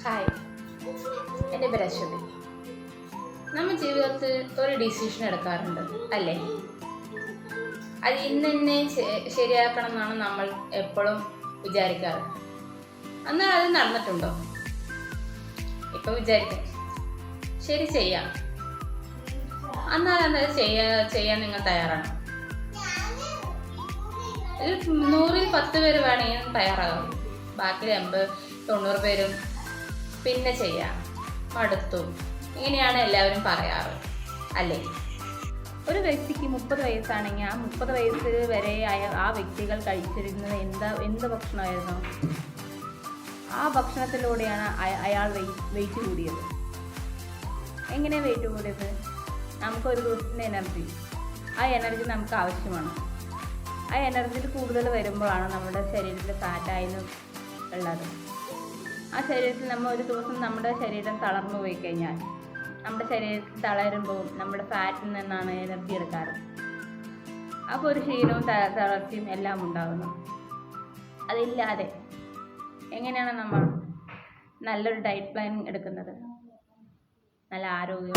Hi, എൻ്റെ പേര് അശ്വതി. നമ്മൾ ജീവിതത്തിൽ ഒരു ഡിസിഷൻ എടുക്കാറുണ്ട് അല്ലേ? അത് ഇന്നെ ശരിയാക്കണം എന്നാണ് നമ്മൾ എപ്പോഴും വിചാരിക്കാറ്. എന്നാൽ അത് നടന്നിട്ടുണ്ടോ? ഇപ്പം വിചാരിക്കും ശരി ചെയ്യാം, എന്നാൽ അത് ചെയ്യാൻ നിങ്ങൾ തയ്യാറാണ്? 100-ൽ 10 പേര് വേണമെങ്കിൽ തയ്യാറാകും, ബാക്കി 80-90 പേരും പിന്നെ ചെയ്യാം, മടുത്തു, ഇങ്ങനെയാണ് എല്ലാവരും പറയാറ് അല്ലേ? ഒരു വ്യക്തിക്ക് 30 വയസ്സാണെങ്കിൽ ആ 30 വയസ്സ് വരെ ആ വ്യക്തികൾ കഴിച്ചിരുന്നത് എന്ത് ഭക്ഷണമായിരുന്നു? ആ ഭക്ഷണത്തിലൂടെയാണ് അയാൾ വെയിറ്റ് കൂടിയത്. എങ്ങനെ വെയിറ്റ് കൂടിയത്? നമുക്കൊരു ദിവസത്തിൻ്റെ എനർജി, ആ എനർജി നമുക്ക് ആവശ്യമാണ്. ആ എനർജിയിൽ കൂടുതൽ വരുമ്പോഴാണ് നമ്മുടെ ശരീരത്തിൽ ഫാറ്റായി ഉള്ളത്. ആ ശരീരത്തിൽ നമ്മൾ ഒരു ദിവസം നമ്മുടെ ശരീരം തളർന്നു പോയി കഴിഞ്ഞാൽ, നമ്മുടെ ശരീരത്തിൽ തളരുമ്പോൾ നമ്മുടെ ഫാറ്റിൽ നിന്നാണ് എനർജി എടുക്കാറ്. അപ്പോൾ ഒരു ക്ഷീണവും തളർച്ചയും എല്ലാം ഉണ്ടാകുന്നു. അതില്ലാതെ എങ്ങനെയാണ് നമ്മൾ നല്ലൊരു ഡയറ്റ് പ്ലാൻ എടുക്കുന്നത്? നല്ല ആരോഗ്യം